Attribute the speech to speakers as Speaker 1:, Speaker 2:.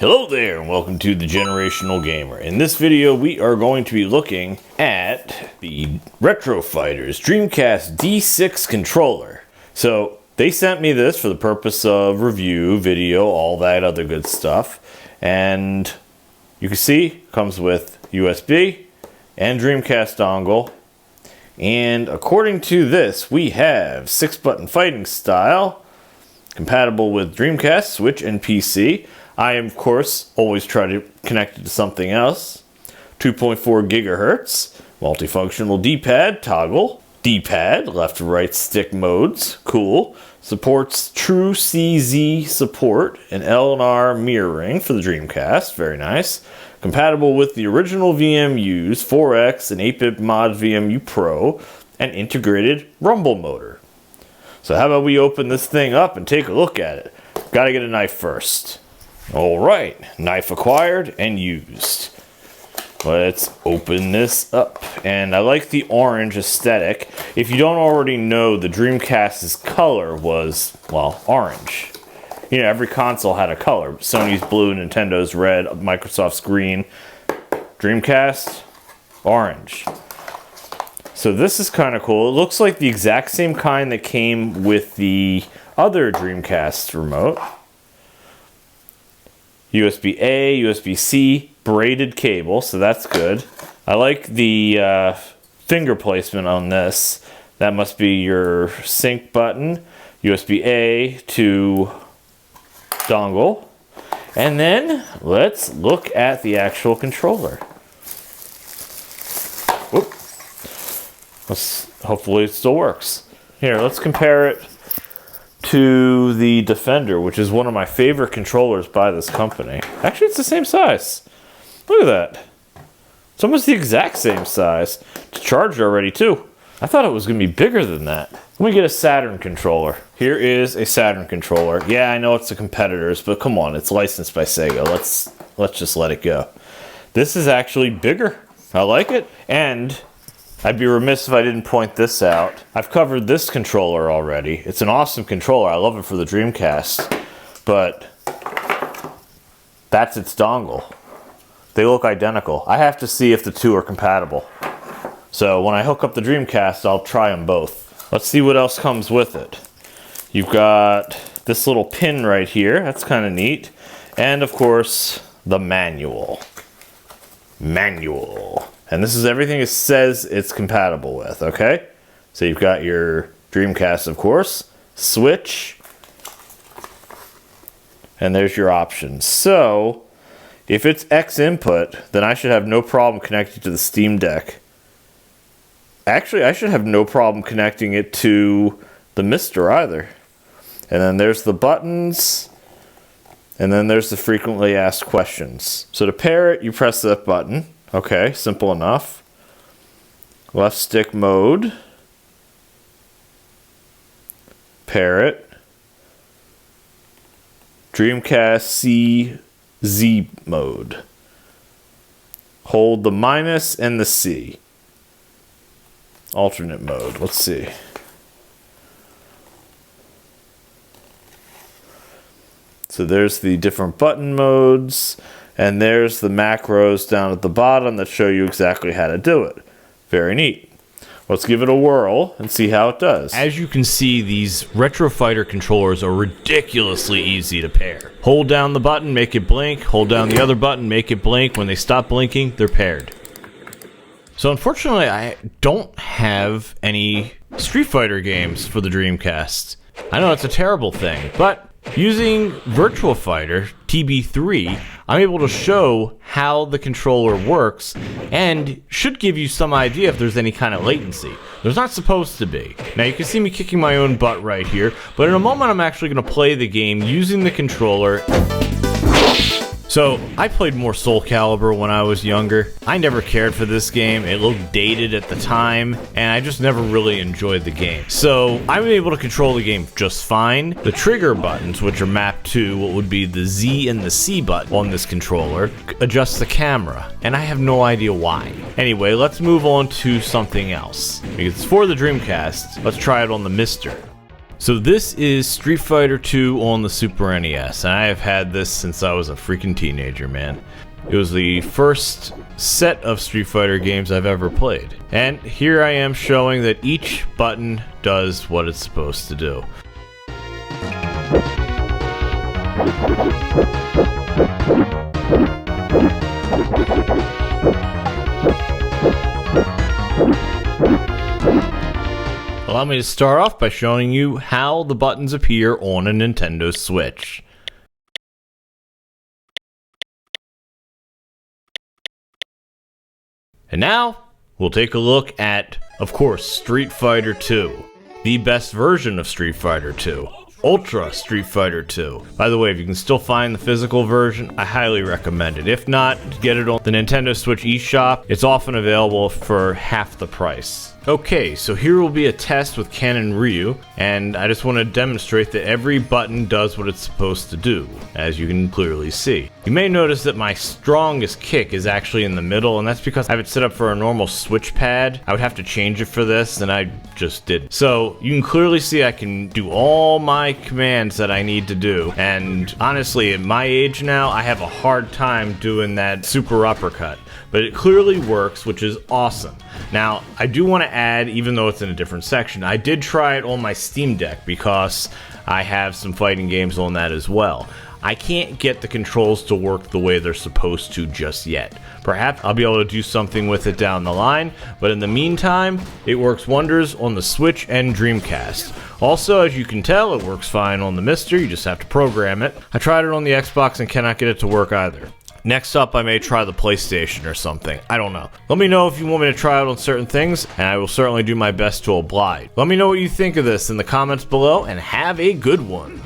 Speaker 1: Hello there and welcome to the Generational Gamer. In this video we are going to be looking at the Retro Fighters Dreamcast D6 controller. So they sent me this for the purpose of review, video, all that other good stuff. And you can see it comes with USB and Dreamcast dongle. And according to this we have 6-button fighting style, compatible with Dreamcast, Switch, and PC. I, of course, always try to connect it to something else. 2.4 gigahertz, multifunctional D-pad toggle, D-pad, left to right stick modes, cool. Supports true CZ support and L&R mirroring for the Dreamcast, very nice. Compatible with the original VMUs, 4X and 8-bit mod VMU Pro, and integrated rumble motor. So how about we open this thing up and take a look at it. Gotta get a knife first. Alright, knife acquired and used. Let's open this up. And I like the orange aesthetic. If you don't already know, the Dreamcast's color was, well, orange. You know, every console had a color. Sony's blue, Nintendo's red, Microsoft's green. Dreamcast, orange. So this is kind of cool. It looks like the exact same kind that came with the other Dreamcast remote. USB-A, USB-C, braided cable, so that's good. I like the finger placement on this. That must be your sync button, USB-A to dongle. And then let's look at the actual controller. Whoop. Hopefully it still works. Here, let's compare it to the Defender, which is one of my favorite controllers by this company. Actually, it's the same size. Look at that. It's almost the exact same size. It's charged already, too. I thought it was going to be bigger than that. Let me get a Saturn controller. Here is a Saturn controller. Yeah, I know it's the competitors, but come on, it's licensed by Sega. Let's just let it go. This is actually bigger. I like it. And I'd be remiss if I didn't point this out. I've covered this controller already. It's an awesome controller. I love it for the Dreamcast. But that's its dongle. They look identical. I have to see if the two are compatible. So when I hook up the Dreamcast, I'll try them both. Let's see what else comes with it. You've got this little pin right here. That's kind of neat. And of course, the manual. And this is everything it says it's compatible with, okay? So you've got your Dreamcast, of course, Switch, and there's your options. So, if it's X input, then I should have no problem connecting to the Steam Deck. Actually, I should have no problem connecting it to the MiSTer either. And then there's the buttons, and then there's the frequently asked questions. So to pair it, you press that button. Okay, simple enough. Left stick mode. Pair it. Dreamcast CZ mode. Hold the minus and the C. Alternate mode. Let's see. So there's the different button modes. And there's the macros down at the bottom that show you exactly how to do it. Very neat. Let's give it a whirl and see how it does. As you can see, these Retro Fighter controllers are ridiculously easy to pair. Hold down the button, make it blink. Hold down the other button, make it blink. When they stop blinking, they're paired. So unfortunately, I don't have any Street Fighter games for the Dreamcast. I know it's a terrible thing, but using Virtua Fighter TB3, I'm able to show how the controller works and should give you some idea if there's any kind of latency. There's not supposed to be. Now you can see me kicking my own butt right here, but in a moment I'm actually going to play the game using the controller. So, I played more Soul Calibur when I was younger. I never cared for this game. It looked dated at the time, and I just never really enjoyed the game. So, I'm able to control the game just fine. The trigger buttons, which are mapped to what would be the Z and the C button on this controller, adjust the camera, and I have no idea why. Anyway, let's move on to something else. Because it's for the Dreamcast, let's try it on the MiSTer. So this is Street Fighter 2 on the Super NES, and I have had this since I was a freaking teenager, man. It was the first set of Street Fighter games I've ever played. And here I am showing that each button does what it's supposed to do. Allow me to start off by showing you how the buttons appear on a Nintendo Switch. And now, we'll take a look at, of course, Street Fighter 2. The best version of Street Fighter 2. Ultra Street Fighter 2. By the way, if you can still find the physical version, I highly recommend it. If not, get it on the Nintendo Switch eShop. It's often available for half the price. Okay, so here will be a test with Ken and Ryu, and I just want to demonstrate that every button does what it's supposed to do, as you can clearly see. You may notice that my strongest kick is actually in the middle, and that's because I have it set up for a normal switch pad. I would have to change it for this, and I just didn't. So you can clearly see I can do all my commands that I need to do, and honestly, at my age now, I have a hard time doing that super uppercut. But it clearly works, which is awesome. Now, I do want to add, even though it's in a different section, I did try it on my Steam Deck because I have some fighting games on that as well. I can't get the controls to work the way they're supposed to just yet. Perhaps I'll be able to do something with it down the line, but in the meantime, it works wonders on the Switch and Dreamcast. Also, as you can tell, it works fine on the MiSTer, you just have to program it. I tried it on the Xbox and cannot get it to work either. Next up, I may try the PlayStation or something. I don't know. Let me know if you want me to try it on certain things, and I will certainly do my best to oblige. Let me know what you think of this in the comments below, and have a good one.